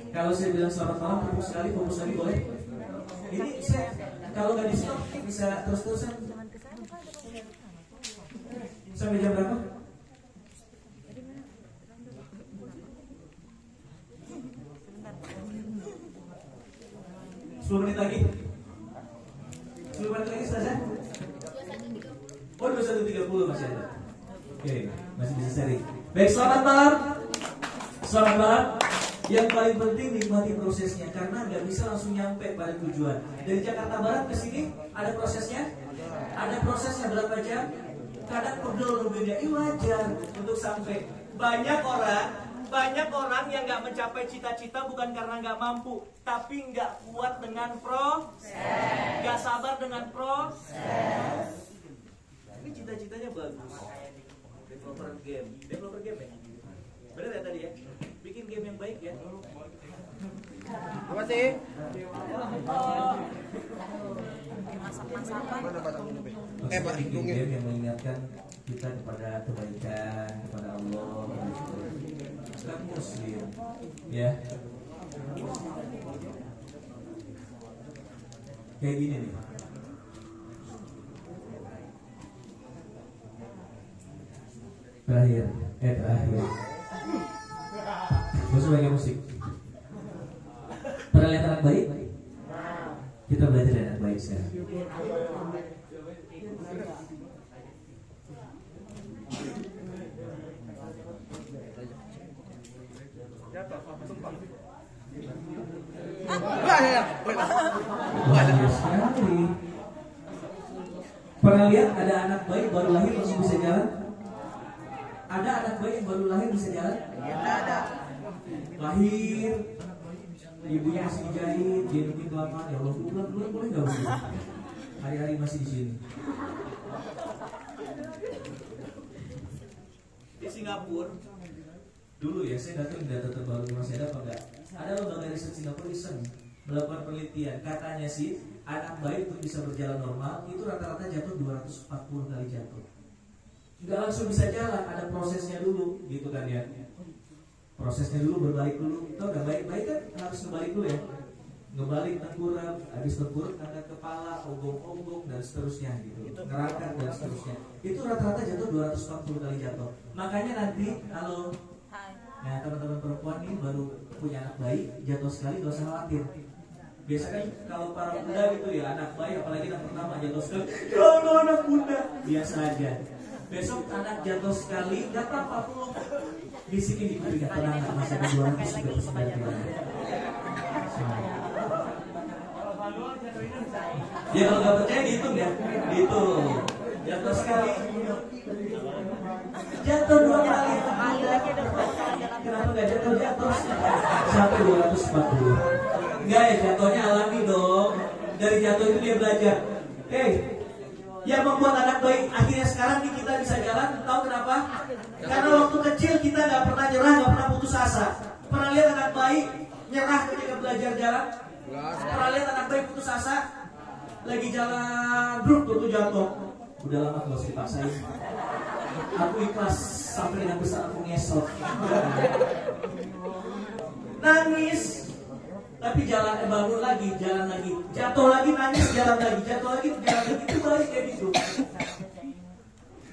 Kalau saya bilang selamat malam, fokus lagi boleh? Ini saya kalau nggak di stop bisa terus-terusan. Sampai jam berapa? 10 menit lagi. 10 menit lagi Ustazah. Oh 21.30 masih ada. Oke, masih bisa sharing. Baik, selamat malam. Selamat malam. Yang paling penting nikmati prosesnya karena nggak bisa langsung nyampe pada tujuan. Dari Jakarta Barat ke sini ada prosesnya? Ada prosesnya berapa jam? Kadang pegel beda. Wajar untuk sampai. Banyak orang yang nggak mencapai cita-cita bukan karena nggak mampu, tapi nggak kuat dengan proses, nggak sabar dengan proses. Ini cita-citanya bagus. Developer game ya. Bener ya tadi ya? Bikin game yang baik ya. Apa sih? Pak, bikin game yang mengingatkan kita kepada kebaikan, kepada Allah. Kita muslim, ya. Kayak gini nih. Terakhir. Gue suka musik. Pernah lihat anak baik? Kita belajar dari anak baik sekarang. Sekali. Pernah lihat ada anak baik baru lahir langsung bisa jalan? Ada anak bayi yang baru lahir bisa jalan? Iya, ada. Lahir, ibunya masih dijahit, dia nungguin kelamaan. Ya Allah, bulan boleh nggak begitu? Hari-hari masih di sini. Di Singapura, dulu ya saya datang data terbaru masih ada apa enggak? Ada lembaga riset Singapura iseng melakukan penelitian. Katanya sih anak bayi untuk bisa berjalan normal itu rata-rata jatuh 240 kali jatuh. Nggak langsung bisa jalan, ada prosesnya dulu, gitu kan ya. Prosesnya dulu berbalik dulu. Tau nggak baik-baik kan harus ngebalik dulu ya. Ngebalik tengkurap, habis tengkurap angkat kepala, onggong-onggong dan seterusnya gitu. Ngerakat dan seterusnya. Itu rata-rata jatuh 240 kali jatuh. Makanya nanti kalau nah teman-teman perempuan ini baru punya anak bayi, jatuh sekali gak usah khawatir. Biasanya kalau para muda gitu ya, anak bayi apalagi anak pertama jatuh sekali, ya Allah anak muda, biasa aja. Besok anak jatuh sekali, gak apa-apa peluk. Bisikin di kuping, tenang, masih ada 239 kali. Ya kalau gak percaya dihitung ya, dihitung. Jatuh sekali, jatuh 2 kali. Kenapa gak jatuh sampai 240? Enggak ya, jatuhnya alami dong. Dari jatuh itu dia belajar. Yang membuat anak baik akhirnya sekarang nih kita bisa jalan, tahu kenapa? Karena waktu kecil kita nggak pernah nyerah, nggak pernah putus asa. Pernah lihat anak baik nyerah ketika belajar jalan? Pernah lihat anak baik putus asa? Lagi jalan, bruk tuh jatuh. Udah lama nggak usah dipaksain. Aku ikhlas sampai dengan besar aku ngesot. Nangis. Tapi jalan bangun lagi, jalan lagi, jatuh lagi, nangis, jalan lagi, jatuh lagi, jalan lagi, itu balik kayak gitu.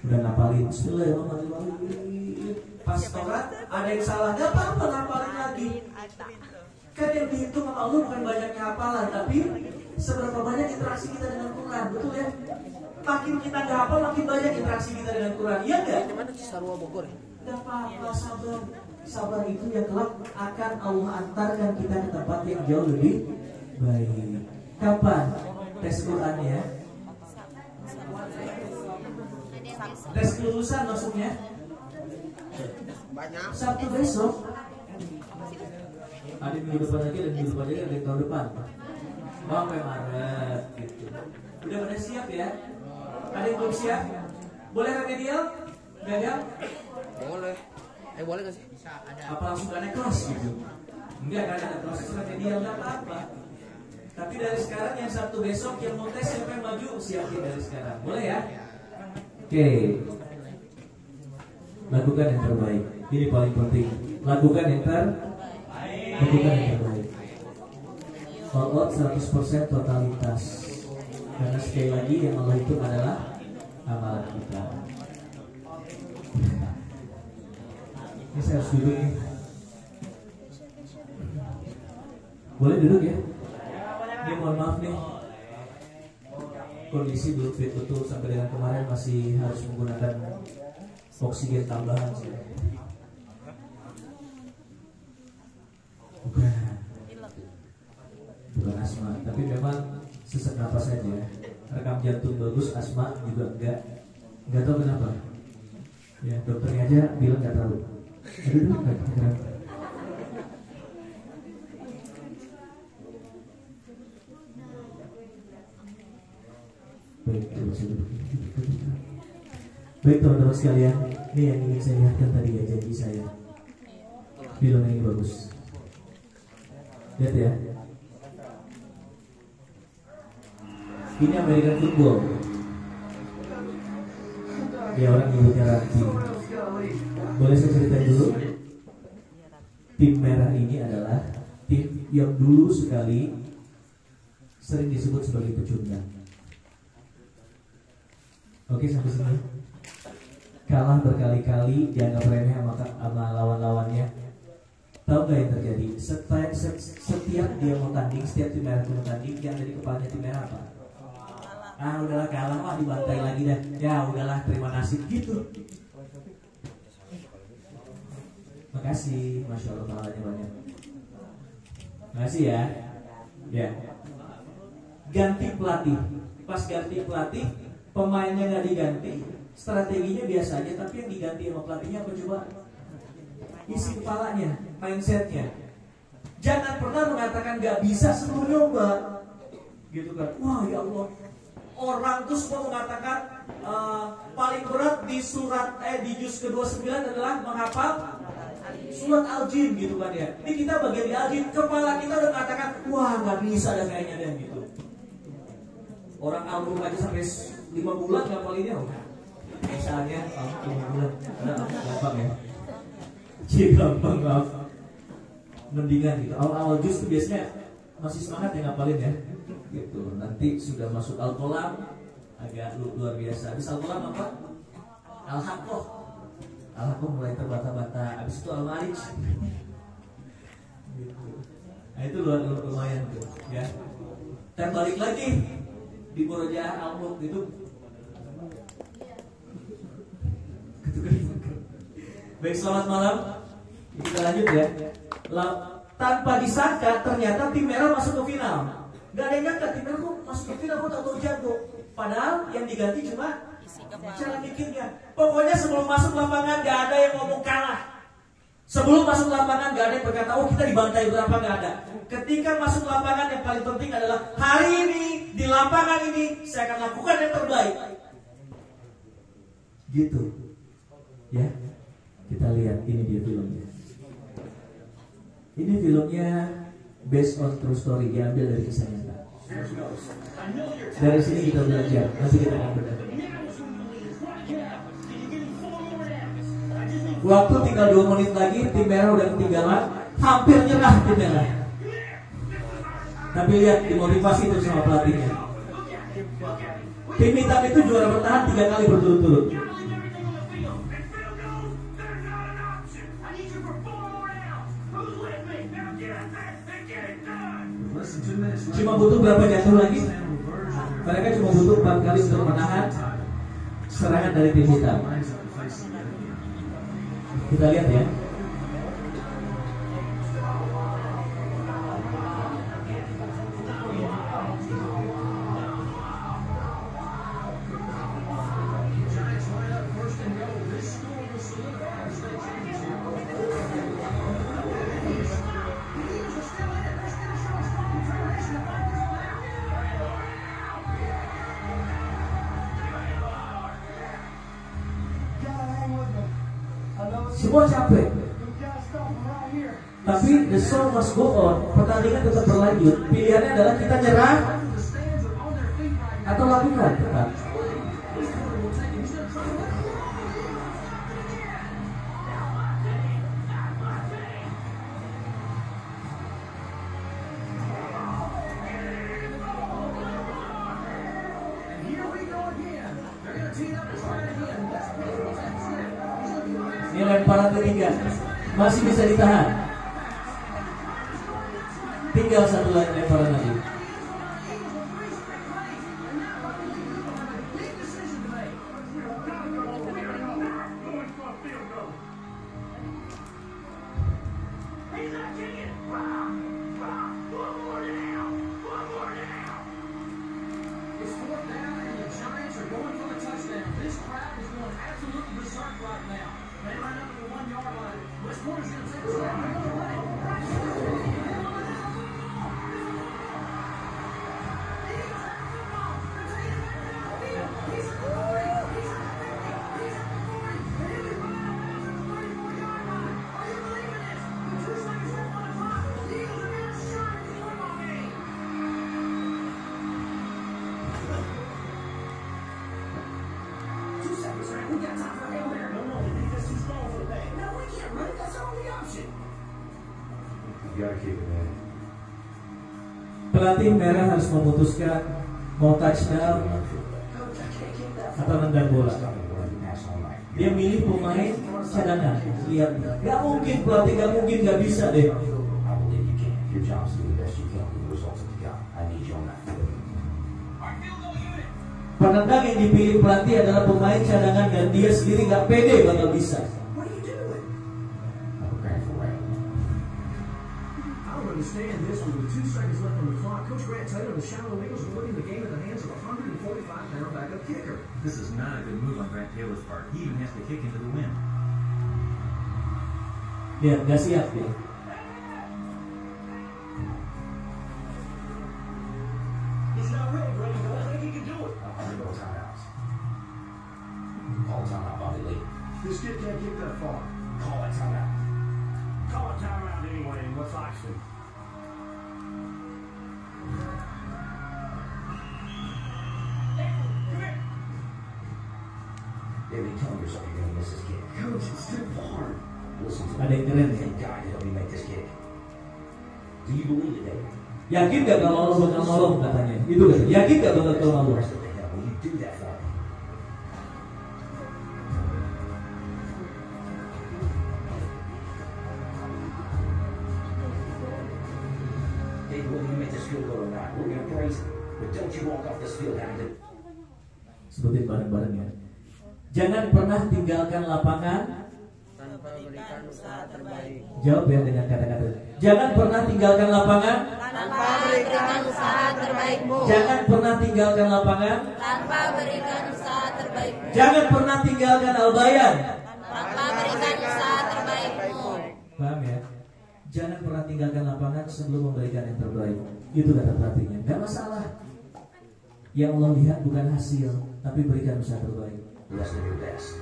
Udah ngapalin, bismillahirrahmanirrahim. Pas sholat ada yang salah, gak apa-apa ngapalin lagi. Kan yang dihitung sama Allah bukan banyaknya hafalan, tapi seberapa banyak interaksi kita dengan Quran, betul ya? Makin kita gak hafal, makin banyak interaksi kita dengan Quran, iya gak? Gak apa-apa, sabar. Sabar itu yang kelak akan Allah antarkan kita ke tempat yang jauh lebih baik. Kapan tes Qurannya? Tes kelulusan maksudnya? Sabtu besok. Ada minggu depan lagi dan minggu depan lagi ada tahun depan. Sampai Maret gitu. Udah pada siap ya? Ada yang belum siap? Boleh remedial? Gagal? Boleh. Boleh gak sih? Apa langsung gak naik kelas gitu? Enggak, kan ada proses remedial, gak apa-apa. Tapi dari sekarang yang Sabtu besok yang mau tes siapa yang maju, siapin dari sekarang. Boleh ya? Oke. Lakukan yang terbaik. Ini paling penting. Lakukan yang terbaik. All out 100% totalitas. Karena sekali lagi yang Allah itu adalah amalan kita. Ini saya harus duduk nih. Boleh duduk ya? Ini mohon maaf nih, kondisi belum fit betul sampai dengan kemarin masih harus menggunakan oksigen tambahan sih. Bukan asma, tapi memang sesak napas saja. Rekam jantung bagus, asma juga enggak tahu kenapa. Ya dokternya aja bilang nggak tahu. Aduh, nggak kenapa. Baik teman-teman sekalian, ini yang ingin saya lihatkan tadi ya, janji saya. Film ini bagus. Lihat ya. Ini American football. Ya orang nyebutnya rugby. Boleh saya ceritain dulu? Tim merah ini adalah tim yang dulu sekali sering disebut sebagai pecundang. Oke sampai sini. Kalah berkali-kali, dianggap remeh sama lawan-lawannya. Tahu gak yang terjadi? Setiap dia mau tanding, setiap tim merah mau tanding, yang dari kepalanya tim merah apa? Ah udahlah kalah, wah dibantai lagi dah. Ya udahlah terima nasib gitu. Makasih, masya Allah pahalanya banyak. Makasih ya. Ya. Ganti pelatih. Pas ganti pelatih, pemainnya nggak diganti, strateginya biasa aja, tapi yang diganti sama pelatihnya apa coba? Isi kepalanya, mindsetnya. Jangan pernah mengatakan nggak bisa sebelum nyoba, gitu kan? Wah ya Allah, orang tuh semua mengatakan paling berat di di juz ke-29 adalah menghafal surat Al-Jin, gitu kan ya? Ini kita bagian di Al-Jin, kepala kita udah mengatakan wah nggak bisa dan kayaknya dan gitu. Orang album aja sampai 5 bulan ngapalinnya, misalnya 5 bulan, gampang ya. Gampang maaf. Mendingan gitu. Awal-awal juz tuh biasanya masih semangat ya ngapalin ya. Gitu. Nanti sudah masuk Al-Qalam agak luar biasa. Habis Al-Qalam apa? Al-Haqqah. Al-Haqqah mulai terbata-bata. Habis itu Al-Ma'arij. Gitu. Nah itu lumayan tuh ya. Dan balik lagi di Murojaah Al-Mulk itu. Baik, selamat malam. Kita lanjut ya. Tanpa disangka ternyata tim merah masuk ke final. Gak ada yang nyangka tim merah kok masuk ke final, kok tahu jatuh. Padahal yang diganti cuma cara pikirnya. Pokoknya sebelum masuk lapangan gak ada yang ngomong kalah. Sebelum masuk lapangan gak ada yang berkata oh kita dibantai berapa, gak ada. Ketika masuk lapangan yang paling penting adalah hari ini di lapangan ini saya akan lakukan yang terbaik. Gitu. Ya. Kita lihat, ini dia filmnya. Ini filmnya based on true story, diambil dari kisah nyata. Dari sini kita belajar, nanti kita akan bedah. Waktu tinggal 2 menit lagi, tim merah udah ketinggalan, hampir nyerah tim merah. Tapi lihat dimotivasi itu sama pelatihnya. Tim hitam itu juara bertahan 3 kali berturut-turut. Cuma butuh berapa jatuh lagi? Mereka cuma butuh 4 kali untuk menahan serangan dari tim hitam. Kita lihat ya. Semua capek, tapi the show must go on. Pertandingan tetap berlanjut. Pilihannya adalah kita nyerah atau lakukan tetap. Ini lemparan ketiga, masih bisa ditahan. Tinggal 1 lemparan lagi. Pelatih merah harus memutuskan mau touchdown atau nendang bola. Dia milih pemain cadangan. Lihat, gak mungkin pelatih, gak mungkin, gak bisa deh. Penendang yang dipilih pelatih adalah pemain cadangan dan dia sendiri gak pede bakal bisa. Understand this one with 2 seconds left on the clock. Coach Grant Taylor and the Shallow Eagles are winning the game at the hands of a 145-pound backup kicker. This is not a good move on Grant Taylor's part. He even has to kick into the wind. Dia nggak siap dia. He's not ready, Brady. I don't think he can do it. Call timeout, Bobby Lee. This kid can't get that far. Call that timeout. Call a timeout anyway. What's Oxford? David, tell yourself you're going to miss this kick. Coach, it's too far. Listen to Ada yang keren ya. Thank God to help me make this kick. Do you believe it, David? Yakin gak kalau Allah bakal nolong katanya? Itu kan? Yakin gak bakal tolong Allah? Rest of the hell. Will you do that for me? David, whether you make this field goal or not, we're going to praise it. But don't you walk off this field having to... Sebutin bareng-bareng ya. Jangan pernah tinggalkan lapangan tanpa berikan usaha terbaik. Jawab ya dengan kata-kata. Jangan pernah tinggalkan lapangan Tanpa berikan usaha terbaikmu. Jangan pernah tinggalkan lapangan Tanpa berikan usaha terbaikmu. Jangan pernah tinggalkan Al-Bayan. Tanpa berikan usaha terbaikmu. Paham ya? Jangan pernah tinggalkan lapangan sebelum memberikan yang terbaik. Itu kata pelatihnya. Gak masalah. Yang Allah lihat bukan hasil, tapi berikan usaha terbaik. Less than your best.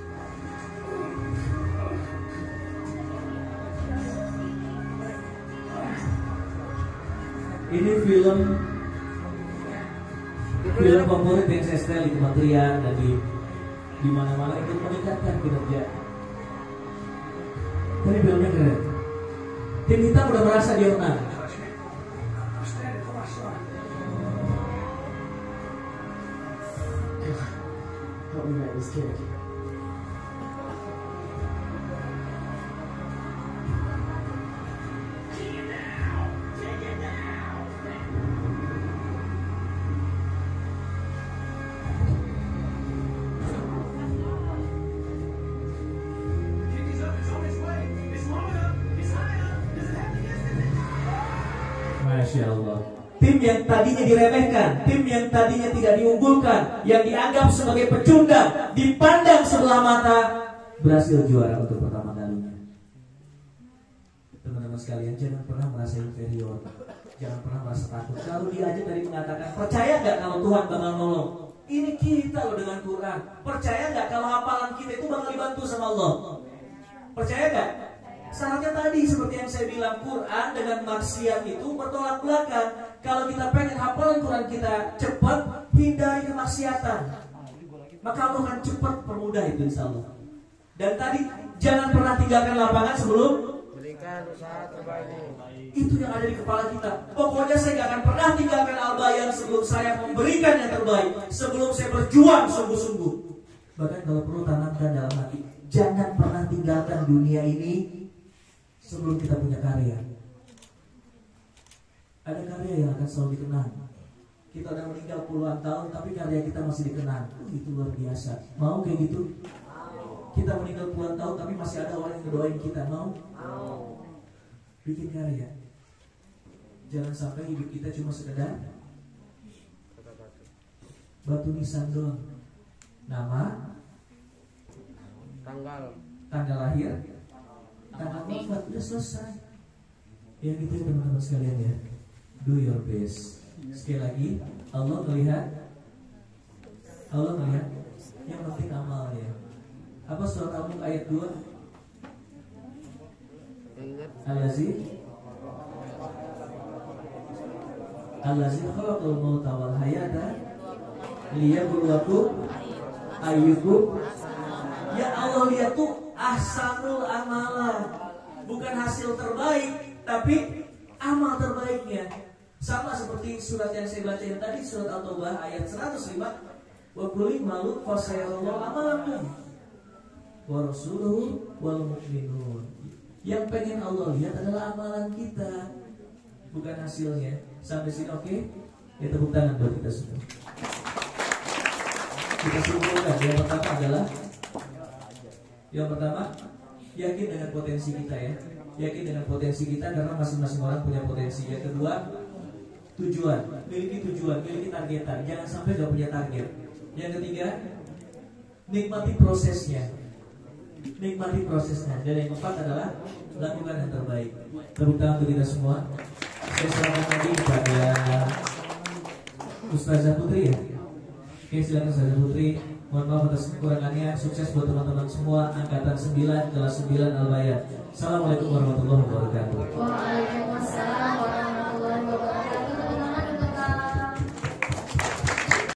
Ini film favorit yang saya setel di kementerian dan di mana-mana itu meningkatkan kinerja. Tapi filmnya keren. Tim hitam udah merasa dia menang. Help me make this kick. Masya Allah. Tim yang tadinya diremehkan, tim yang tadinya tidak diunggulkan, yang dianggap sebagai pecundang, dipandang sebelah mata, berhasil juara untuk pertama kalinya. Teman-teman sekalian, jangan pernah merasa inferior, jangan pernah merasa takut. Kalau dia aja tadi mengatakan, percaya gak kalau Tuhan bakal nolong? Ini kita loh dengan Quran. Percaya gak kalau hafalan kita itu bakal dibantu sama Allah? Percaya gak? Syaratnya tadi seperti yang saya bilang, Quran dengan maksiat itu bertolak belakang. Kalau kita pengen hafalan Quran kita cepat, hindari kemaksiatan, maka Allah akan cepat permudah itu insya Allah. Dan tadi jangan pernah tinggalkan lapangan sebelum Berikan usaha terbaik. itu yang ada di kepala kita. Pokoknya saya gak akan pernah tinggalkan Al-Bayan sebelum saya memberikan yang terbaik, sebelum saya berjuang sungguh-sungguh. Bahkan kalau perlu tanamkan dalam hati, jangan pernah tinggalkan dunia ini sebelum kita punya karya. Ada karya yang akan selalu dikenang. Kita udah meninggal puluhan tahun, tapi karya kita masih dikenang. Itu luar biasa. Mau kayak gitu? Kita meninggal puluhan tahun, tapi masih ada orang yang ngedoain kita. Mau? Bikin karya. Jangan sampai hidup kita cuma sekedar batu nisan doang. Nama, tanggal lahir, tanggal wafat, udah selesai. Yang itu teman-teman sekalian ya, do your best. Sekali lagi, Allah melihat, yang penting amalnya. Apa surat Al-Mulk ayat 2? Allazi khalaqal mauta wal hayata liyabluwakum ayyukum. Ya Allah lihat tuh ahsanul amala, bukan hasil terbaik, tapi amal terbaiknya. Sama seperti surat yang saya bacain tadi, surat At-Taubah ayat 155, lalu fasayallahu amalakum wa rasuluhu wal mu'minun. Yang pengen Allah lihat adalah amalan kita, bukan hasilnya. Sampai sini oke? Ya, tepuk tangan buat kita semua. Kita simpulkan, yang pertama yakin dengan potensi kita ya. Yakin dengan potensi kita karena masing-masing orang punya potensi. Yang kedua, tujuan, miliki targetan. Jangan sampai gak punya target. Yang ketiga, nikmati prosesnya. Dan yang keempat adalah lakukan yang terbaik. Tepuk tangan untuk kita semua. Saya serahkan lagi kepada Ustazah Putri ya. Oke, silakan Ustazah Putri. Mohon maaf atas kekurangannya. Sukses buat teman-teman semua angkatan 9 kelas 9 Al-Bayan. Assalamualaikum warahmatullahi wabarakatuh. Waalaikumsalam warahmatullahi wabarakatuh.